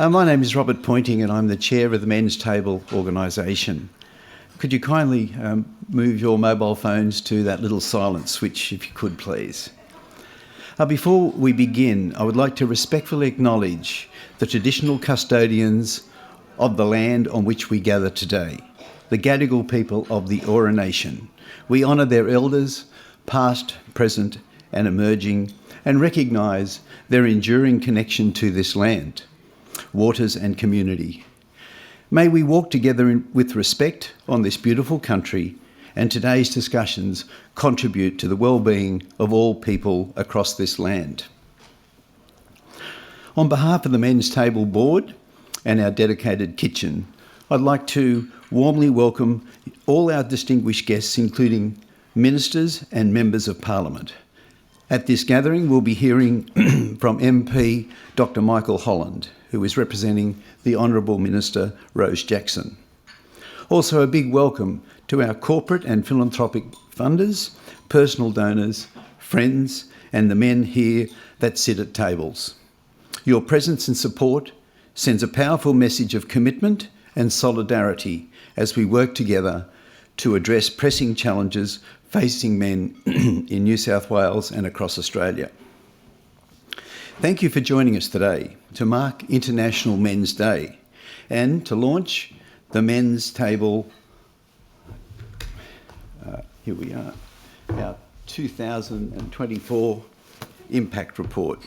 My name is Robert Poynting and I'm the chair of the Men's Table organisation. Could you kindly move your mobile phones to that little silent switch, if you could, please? Before we begin, I would like to respectfully acknowledge the traditional custodians of the land on which we gather today, the Gadigal people of the Eora Nation. We honour their elders, past, present and emerging, and recognise their enduring connection to this land, waters and community. May we walk together with respect on this beautiful country, and today's discussions contribute to the well-being of all people across this land. On behalf of the Men's Table Board and our dedicated kitchen, I'd like to warmly welcome all our distinguished guests, including ministers and members of Parliament. At this gathering, we'll be hearing from MP Dr. Michael Holland, who is representing the Honourable Minister Rose Jackson. Also, a big welcome to our corporate and philanthropic funders, personal donors, friends, and the men here that sit at tables. Your presence and support sends a powerful message of commitment and solidarity as we work together to address pressing challenges facing men in New South Wales and across Australia. Thank you for joining us today to mark International Men's Day and to launch the Men's Table, here we are, our 2024 Impact Report.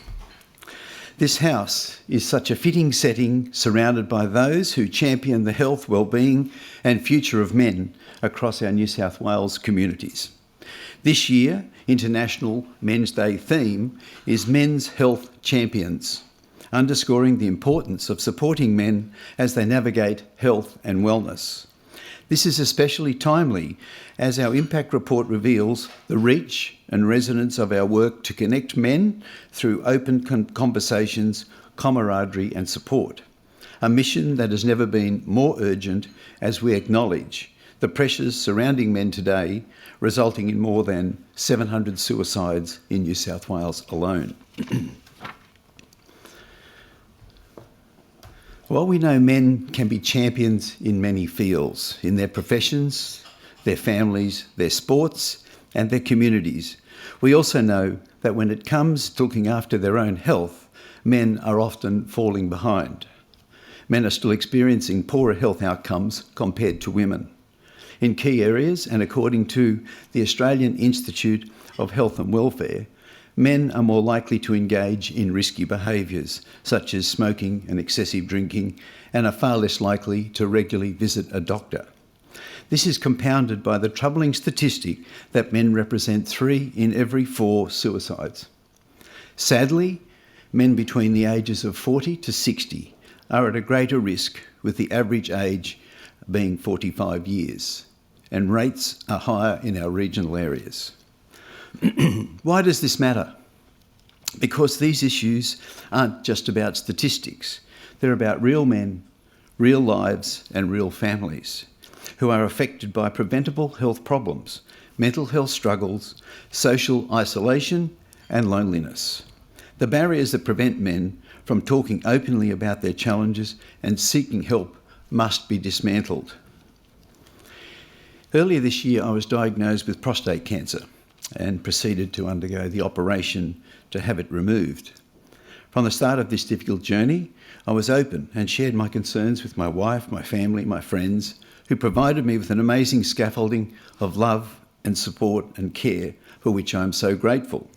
This house is such a fitting setting, surrounded by those who champion the health, well-being and future of men across our New South Wales communities. This year, International Men's Day theme is Men's Health Champions, underscoring the importance of supporting men as they navigate health and wellness. This is especially timely as our impact report reveals the reach and resonance of our work to connect men through open conversations, camaraderie and support, a mission that has never been more urgent as we acknowledge the pressures surrounding men today, resulting in more than 700 suicides in New South Wales alone. While we know men can be champions in many fields, in their professions, their families, their sports, and their communities, we also know that when it comes to looking after their own health, men are often falling behind. Men are still experiencing poorer health outcomes compared to women. In key areas, and according to the Australian Institute of Health and Welfare, men are more likely to engage in risky behaviours, such as smoking and excessive drinking, and are far less likely to regularly visit a doctor. This is compounded by the troubling statistic that men represent 3 in every 4 suicides. Sadly, men between the ages of 40 to 60 are at a greater risk, with the average age being 45 years, and rates are higher in our regional areas. Why does this matter? Because these issues aren't just about statistics. They're about real men, real lives, and real families who are affected by preventable health problems, mental health struggles, social isolation, and loneliness. The barriers that prevent men from talking openly about their challenges and seeking help must be dismantled. Earlier this year, I was diagnosed with prostate cancer and proceeded to undergo the operation to have it removed. From the start of this difficult journey, I was open and shared my concerns with my wife, my family, my friends, who provided me with an amazing scaffolding of love and support and care, for which I am so grateful.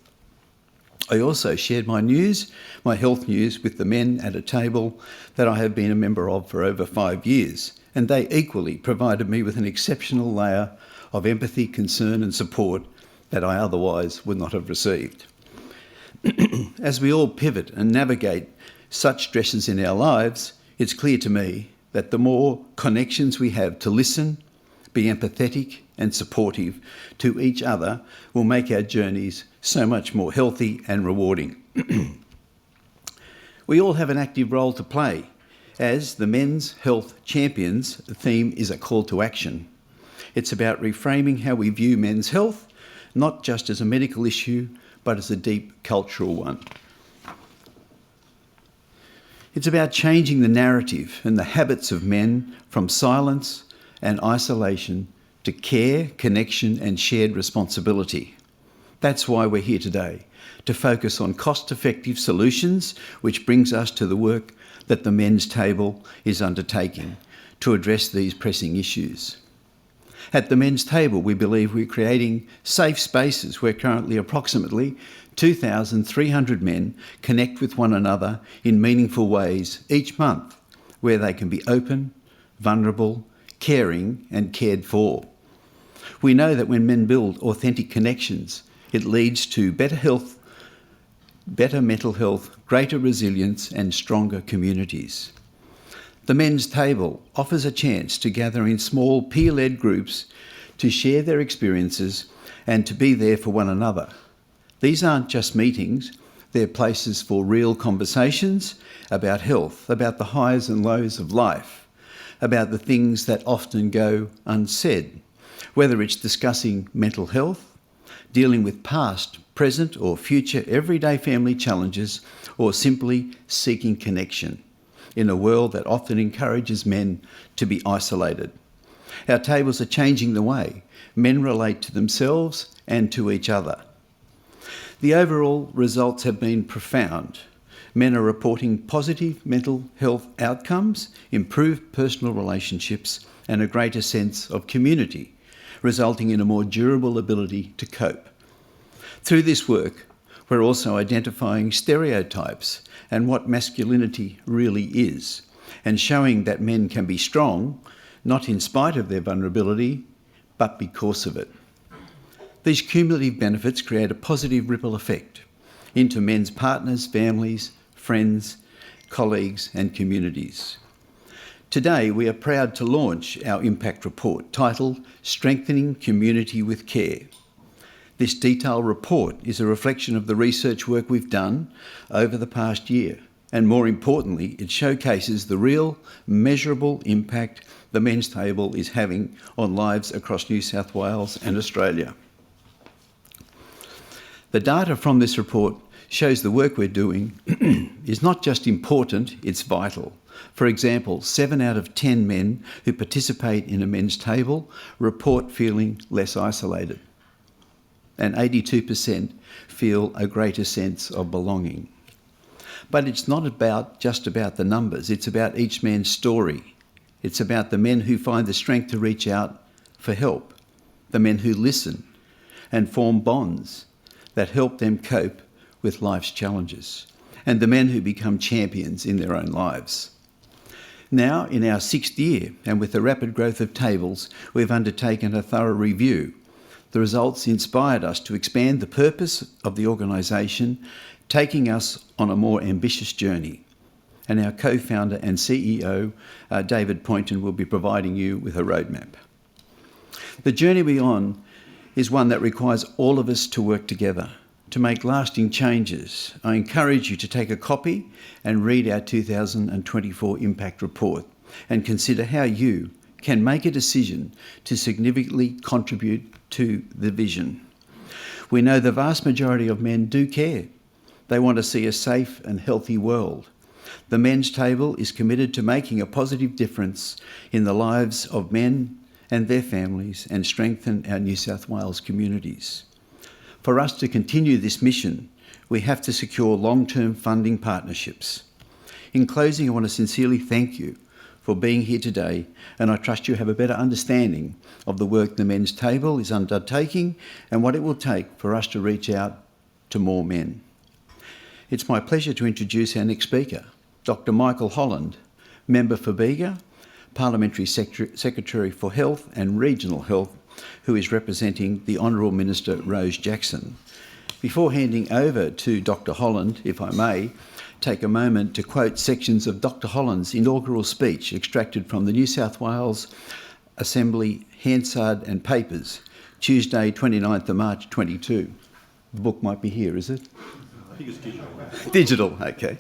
I also shared my news, my health news, with the men at a table that I have been a member of for over 5 years, and they equally provided me with an exceptional layer of empathy, concern and support that I otherwise would not have received. As we all pivot and navigate such stresses in our lives, it's clear to me that the more connections we have to listen, be empathetic and supportive to each other will make our journeys so much more healthy and rewarding. We all have an active role to play. As the Men's Health Champions, the theme is a call to action. It's about reframing how we view men's health, not just as a medical issue, but as a deep cultural one. It's about changing the narrative and the habits of men from silence and isolation to care, connection and shared responsibility. That's why we're here today, to focus on cost-effective solutions, which brings us to the work that the Men's Table is undertaking to address these pressing issues. At the Men's Table, we believe we're creating safe spaces where currently approximately 2,300 men connect with one another in meaningful ways each month, where they can be open, vulnerable, caring and cared for. We know that when men build authentic connections, it leads to better health, better mental health, greater resilience and stronger communities. The Men's Table offers a chance to gather in small peer-led groups to share their experiences and to be there for one another. These aren't just meetings, they're places for real conversations about health, about the highs and lows of life, about the things that often go unsaid, whether it's discussing mental health, dealing with past, present or future everyday family challenges, or simply seeking connection in a world that often encourages men to be isolated. Our tables are changing the way men relate to themselves and to each other. The overall results have been profound. Men are reporting positive mental health outcomes, improved personal relationships, and a greater sense of community, resulting in a more durable ability to cope. Through this work, we're also identifying stereotypes and what masculinity really is, and showing that men can be strong, not in spite of their vulnerability, but because of it. These cumulative benefits create a positive ripple effect into men's partners, families, friends, colleagues and communities. Today, we are proud to launch our impact report titled Strengthening Community with Care. This detailed report is a reflection of the research work we've done over the past year, and more importantly, it showcases the real, measurable impact the Men's Table is having on lives across New South Wales and Australia. The data from this report shows the work we're doing is not just important, it's vital. For example, 7 out of 10 men who participate in a Men's Table report feeling less isolated, and 82% feel a greater sense of belonging. But it's not just about the numbers, it's about each man's story. It's about the men who find the strength to reach out for help, the men who listen and form bonds that help them cope with life's challenges, and the men who become champions in their own lives. Now, in our 6th year, and with the rapid growth of tables, we've undertaken a thorough review. The results inspired us to expand the purpose of the organisation, taking us on a more ambitious journey. And our co-founder and CEO, David Poynting, will be providing you with a roadmap. The journey we're on is one that requires all of us to work together to make lasting changes. I encourage you to take a copy and read our 2024 Impact Report and consider how you can make a decision to significantly contribute to the vision. We know the vast majority of men do care. They want to see a safe and healthy world. The Men's Table is committed to making a positive difference in the lives of men and their families and strengthen our New South Wales communities. For us to continue this mission, we have to secure long-term funding partnerships. In closing, I want to sincerely thank you for being here today, and I trust you have a better understanding of the work the Men's Table is undertaking and what it will take for us to reach out to more men. It's my pleasure to introduce our next speaker, Dr. Michael Holland, Member for Bega, Parliamentary Secretary for Health and Regional Health, who is representing the Honourable Minister Rose Jackson. Before handing over to Dr. Holland, if I may, take a moment to quote sections of Dr. Holland's inaugural speech extracted from the New South Wales Assembly Hansard and Papers, Tuesday 29th of March 22. The book might be here, is it? I think it's digital. Digital, okay.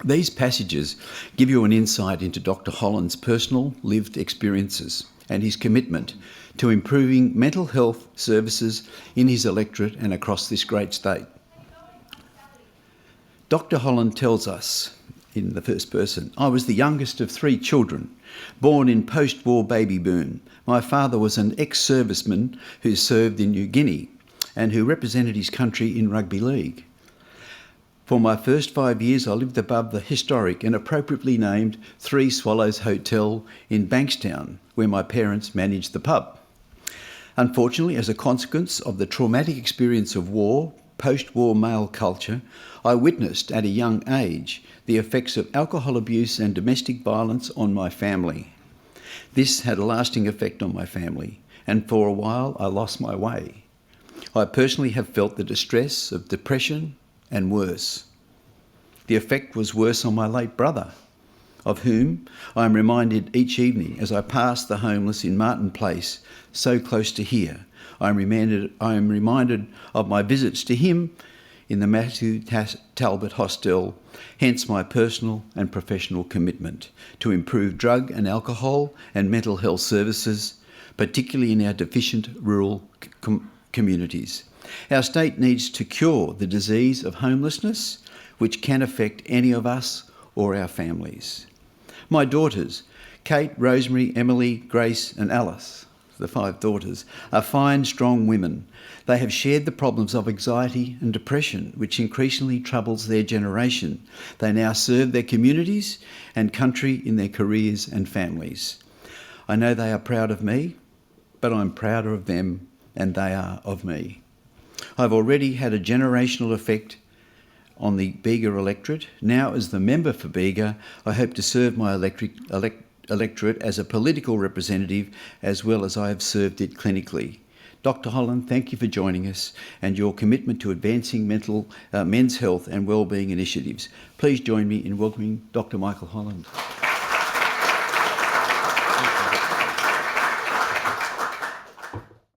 These passages give you an insight into Dr. Holland's personal lived experiences and his commitment to improving mental health services in his electorate and across this great state. Dr. Holland tells us in the first person, "I was the youngest of 3 children, born in post-war baby boom. My father was an ex-serviceman who served in New Guinea and who represented his country in rugby league. For my first 5 years, I lived above the historic and appropriately named 3 Swallows Hotel in Bankstown, where my parents managed the pub. Unfortunately, as a consequence of the traumatic experience of war, post-war male culture, I witnessed at a young age the effects of alcohol abuse and domestic violence on my family. This had a lasting effect on my family, and for a while I lost my way. I personally have felt the distress of depression and worse. The effect was worse on my late brother, of whom I am reminded each evening as I pass the homeless in Martin Place, so close to here. I am reminded of my visits to him in the Matthew Talbot Hostel, hence my personal and professional commitment to improve drug and alcohol and mental health services, particularly in our deficient rural communities. Our state needs to cure the disease of homelessness, which can affect any of us or our families. My daughters, Kate, Rosemary, Emily, Grace and Alice, the 5 daughters, are fine, strong women. They have shared the problems of anxiety and depression, which increasingly troubles their generation. They now serve their communities and country in their careers and families. I know they are proud of me, but I'm prouder of them and they are of me. I've already had a generational effect on the Bega electorate. Now, as the member for Bega, I hope to serve my electorate as a political representative as well as I have served it clinically. Dr. Holland, thank you for joining us and your commitment to advancing men's health and wellbeing initiatives. Please join me in welcoming Dr. Michael Holland.